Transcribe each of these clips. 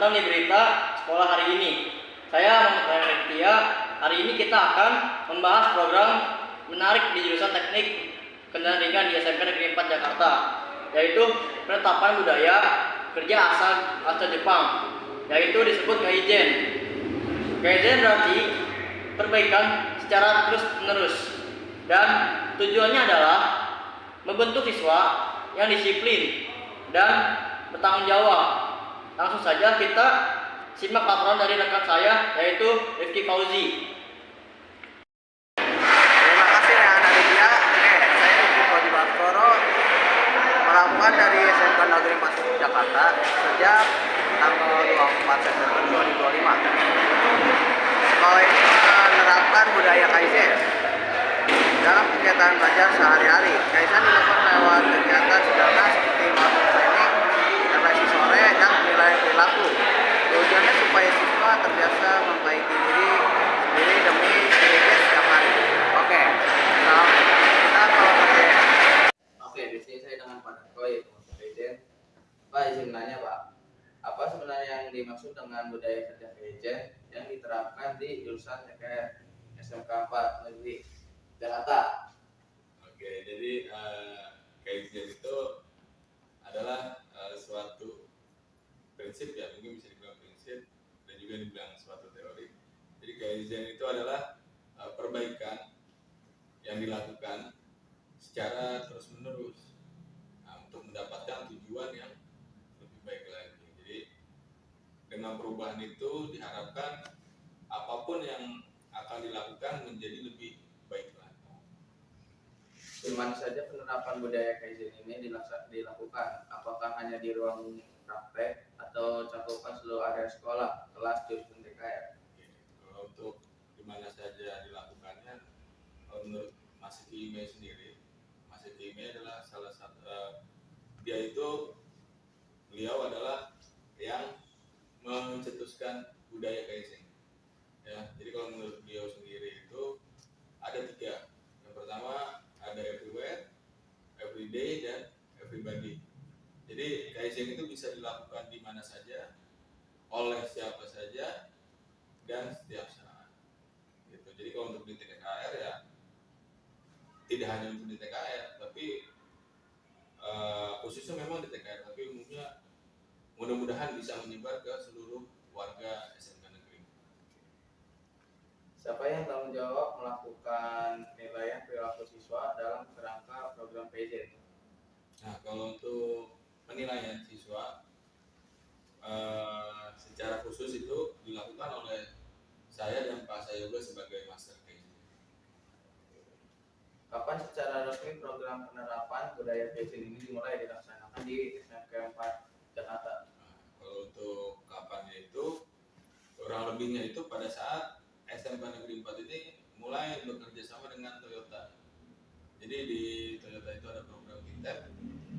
datang di berita sekolah hari ini. Saya Muhammad Tia. Hari ini kita akan membahas program menarik di jurusan Teknik Kendaraan Ringan di SMK Negeri 4 Jakarta, yaitu penetapan budaya kerja asal Jepang, yaitu disebut Kaizen. Kaizen berarti perbaikan secara terus-menerus, dan tujuannya adalah membentuk siswa yang disiplin dan bertanggung jawab. Langsung saja kita simak laporan dari rekan saya, yaitu Rifki Fauzi. Terima kasih Rehan Aditya. Saya Rifki Fauzi Baskoro, melaporkan dari SMK Negeri 4 Jakarta sejak tanggal 24 September 2025. Sekolah ini menerapkan budaya Kaizen dalam kegiatan belajar sehari-hari. Kaizen dilakukan lewat kegiatan sederhana seperti melakukan training, refleksi sore, dan penilaian perilaku. Tujuannya supaya siswa terbiasa memperbaiki diri sendiri demi dirinya setiap hari. Oke, kita kalau pakai. Oke, di sini saya dengan Pak Koi, Kaizen. Pak, izin nanya Pak, apa sebenarnya yang dimaksud dengan budaya kerja Kaizen yang diterapkan di jurusan SMK 4 Negeri Jakarta? Oke, jadi Kaizen itu adalah suatu prinsip, ya mungkin bisa dibilang prinsip dan juga dibilang suatu teori. Jadi Kaizen itu adalah perbaikan yang dilakukan secara terus-menerus untuk mendapatkan tujuan yang lebih baik lagi. Jadi dengan perubahan itu diharapkan apapun yang akan dilakukan menjadi lebih baik lagi. Di mana saja penerapan budaya Kaizen ini dilakukan? Apakah hanya di ruang praktek atau cakupan seluruh area sekolah, kelas, jurusan TKR? Kalau untuk di mana saja dilakukannya, menurut Mas Ime sendiri, Mas Ime adalah salah satu beliau adalah yang mencetuskan budaya Kaizen. Ya, jadi kalau menurut beliau sendiri itu ada 3. Yang pertama ada everywhere, everyday, dan everybody. Jadi Kaizen itu bisa dilakukan di mana saja, oleh siapa saja, dan setiap saat. Gitu. Jadi kalau untuk di TKR ya tidak hanya untuk di TKR, tapi khususnya memang di TKR, tapi umumnya mudah-mudahan bisa menyebar ke seluruh warga SMK Negeri. Siapa yang tanggung jawab melakukan penilaian perilaku siswa dalam kerangka program Kaizen? Nah, kalau untuk penilaian siswa secara khusus itu dilakukan oleh saya dan Pak Sayoga sebagai Master Kaizen. Kapan secara resmi program penerapan budaya Kaizen ini dimulai dilaksanakan di SMK 4 Jakarta? Nah, kalau untuk kapannya itu kurang lebihnya itu pada saat SMK Negeri 4 ini mulai bekerja sama dengan Toyota. Jadi di Toyota itu ada program Fintech,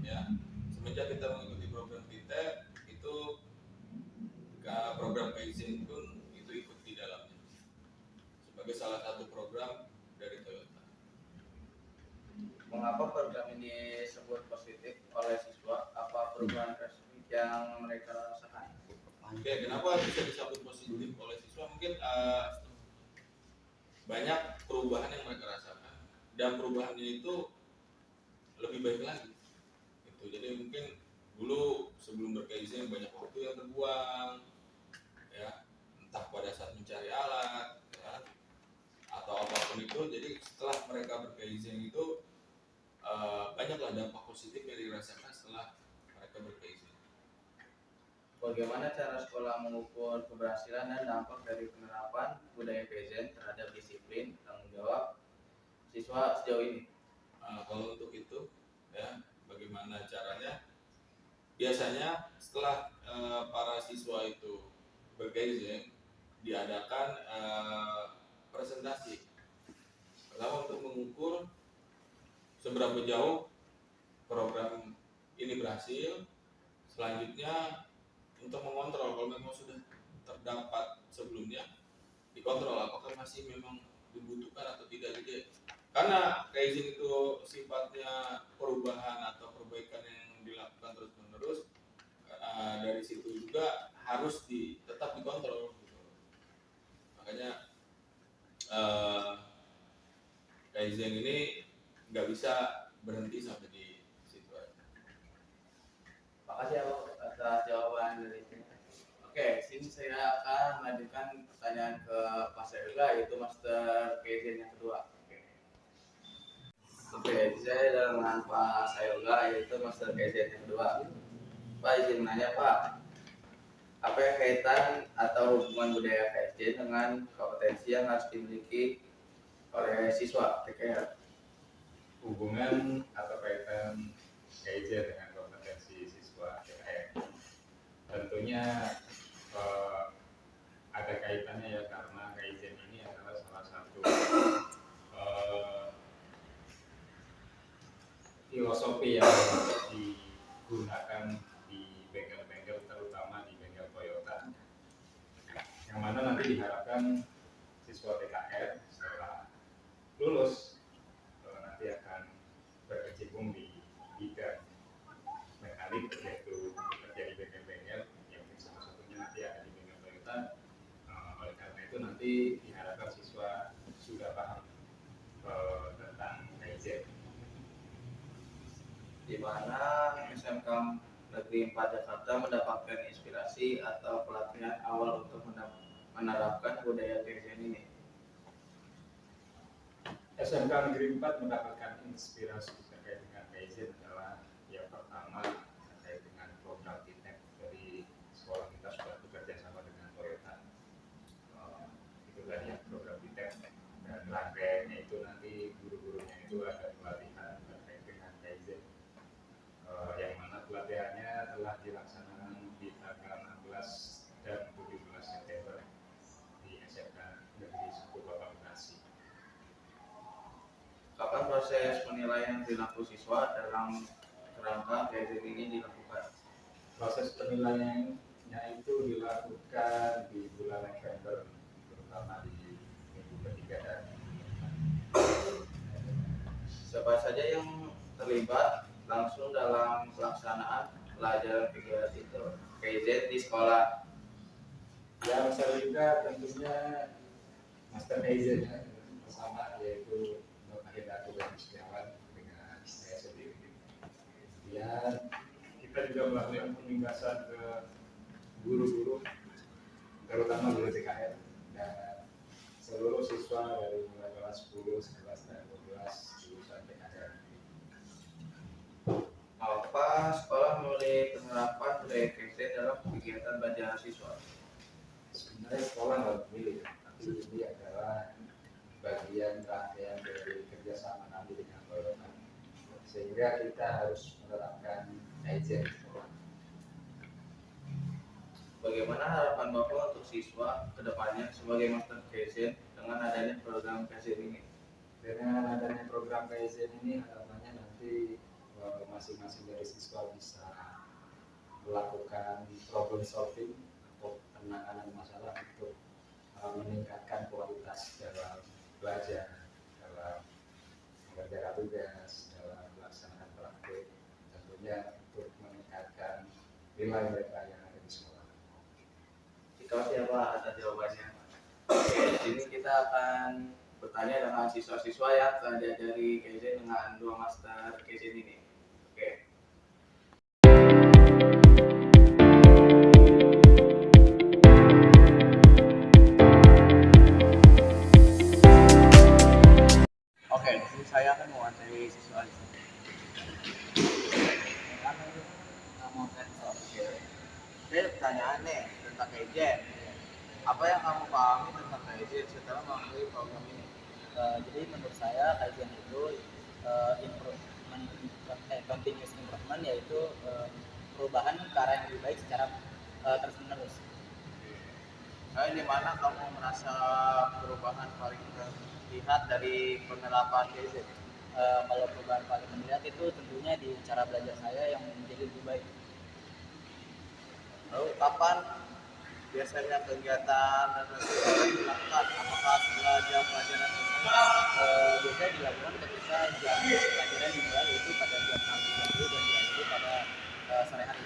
ya. Semenjak kita mengikuti program Fintech itu program Kaizen pun itu ikut di dalamnya sebagai salah satu program dari Toyota. Mengapa program ini disebut positif oleh siswa? Apa perubahan resmi yang mereka rasakan? Oke, kenapa bisa disambut positif oleh siswa? Mungkin banyak perubahan yang mereka rasakan, dan perubahannya itu lebih baik lagi. Gitu. Jadi mungkin dulu sebelum berkaizen banyak waktu yang terbuang, ya, entah pada saat mencari alat, ya, atau apapun itu. Jadi setelah mereka berkaizen itu banyaklah dampak positif yang dirasakan setelah mereka berkaizen. Bagaimana cara sekolah mengukur keberhasilan dan dampak dari penerapan budaya Kaizen terhadap disiplin, tanggung jawab siswa sejauh ini? Kalau untuk itu, ya, bagaimana caranya? Biasanya setelah para siswa itu berkaizen, diadakan presentasi. Pertama untuk mengukur seberapa jauh program ini berhasil. Selanjutnya untuk mengontrol kalau memang sudah terdapat sebelumnya, dikontrol apakah masih memang dibutuhkan atau tidak. Jadi karena Kaizen itu sifatnya perubahan atau perbaikan yang dilakukan terus menerus, dari situ juga harus tetap dikontrol gitu. Makanya eh, Kaizen ini nggak bisa berhenti sampai di situ aja. Makasih ya Pak atas jawaban dari ini. Oke, sini saya akan melanjutkan pertanyaan ke Mas Yoga, yaitu Master Kaizen yang kedua. Oke, saya dengan Pak Sayoga, yaitu Master Kaizen yang kedua. Pak izin nanya Pak, apa yang kaitan atau hubungan budaya Kaizen dengan kompetensi yang harus dimiliki oleh siswa TKR? Hubungan atau kaitan Kaizen dengan kompetensi siswa TKR? Tentunya ada kaitannya ya, karena Kaizen ini adalah salah satu filosofi yang digunakan di bengkel-bengkel, terutama di bengkel Toyota, yang mana nanti diharapkan siswa TKR setelah lulus nanti akan berkecimpung di bidang mekanik, yaitu bekerja di bengkel-bengkel, yang salah satunya nanti ada di bengkel Toyota. Oleh karena itu nanti diharapkan siswa sudah paham tentang Kaizen, Di mana SMK Negeri 4 Jakarta mendapatkan inspirasi atau pelatihan awal untuk menerapkan budaya Kaizen ini. SMK Negeri 4 mendapatkan inspirasi terkait dengan Kaizen adalah yang pertama terkait dengan program TITEP dari sekolah kita sudah bekerja sama dengan Toyota. Itu tadi ya, program TITEP, dan rangkaiannya itu nanti guru-gurunya itu ada pelatihan terkait dengan Kaizen, yang mana pelatihannya telah dilaksanakan di tanggal 16 dan 17 September di SMK Negeri 1 Kota Bekasi. Kapan proses penilaian perilaku siswa dalam kerangka Kaizen ini dilakukan? Proses penilaiannya itu dilakukan di bulan November, terutama di minggu ketiga dan Siapa saja yang terlibat langsung dalam pelaksanaan pelajaran kegiatan Kaizen di sekolah? yang terlibat tentunya Master Kaizen bersama, yaitu Hendarto dan Setiawan dengan saya sendiri. Kemudian kita juga melakukan penindasan ke guru-guru, terutama guru TKR dan seluruh siswa dari mulai kelas 10, 11, dan 12 lulusan TKR. Apa sekolah mulai penerapan budaya Kaizen dalam kegiatan belajar siswa? Sebenarnya sekolah nggak memilih, tapi ini adalah bagian rangkaian dari kerjasama nanti dengan Toyota, sehingga kita harus menerapkan Kaizen. Bagaimana harapan Bapak untuk siswa ke depannya sebagai Master Kaizen dengan adanya program Kaizen ini? Dengan adanya program Kaizen ini, harapannya nanti masing-masing dari siswa bisa melakukan problem solving atau penanganan masalah untuk meningkatkan kualitas dalam belajar, dalam mengerjakan tugas, dalam melaksanakan praktik, tentunya untuk meningkatkan nilai mereka yang ada di sekolah. Terima kasih Pak atas jawabannya. Oke, di sini kita akan bertanya dengan siswa-siswa yang telah diajari Kaizen dengan 2 Master Kaizen ini. Oke. Oke, di sini saya akan mewawancari siswa. Oke, pertanyaan nih tentang Kaizen. Apa yang kamu pahami tentang Kaizen setelah mengikuti program ini? Jadi menurut saya Kaizen itu continuous improvement, yaitu perubahan ke arah yang lebih baik secara terus menerus. Di mana kamu merasa perubahan paling terlihat dari penerapan Kaizen? Kalau perubahan paling terlihat itu tentunya di cara belajar saya yang menjadi lebih baik. Lalu kapan biasanya kegiatan dan kegiatan dilakukan? Apakah setelah jam pelajaran selesai? Biasanya dilakukan ketika jam pelajaran dimulai, yaitu pada jam 6.30 dan diakhiri pada sore hari.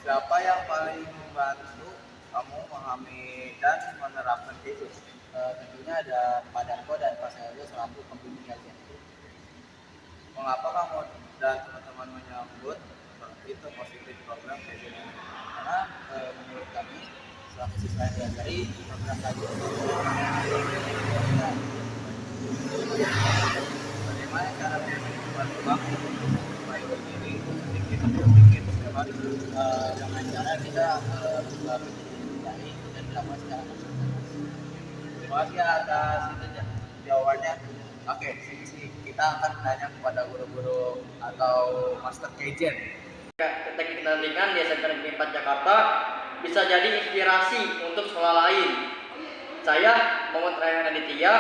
Siapa yang paling membantu kamu memahami dan menerapkan itu? Tentunya ada Pak Darko dan Pak Seljo selaku pembimbing kajian. Mengapa kamu dan teman-teman menyambut itu positif program kayak gini? Karena menurut kami selaku siswa yang diajari program kajian Bagaimana cara membantu kamu untuk memperbaiki diri sedikit demi sedikit setiap hari? dengan cara kita mencari dan dilakukan secara konsentrasi. Terima kasih atas itu jawabannya. Oke, sini kita akan tanya kepada guru-guru atau master Keijen. Teknik kendaraan ringan di SMK Negeri 4 Jakarta bisa jadi inspirasi untuk sekolah lain. Saya Muhammad Rayhan Aditya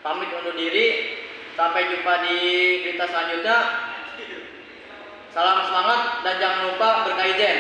pamit undur diri. Sampai jumpa di berita selanjutnya. Salam semangat dan jangan lupa berkaizen.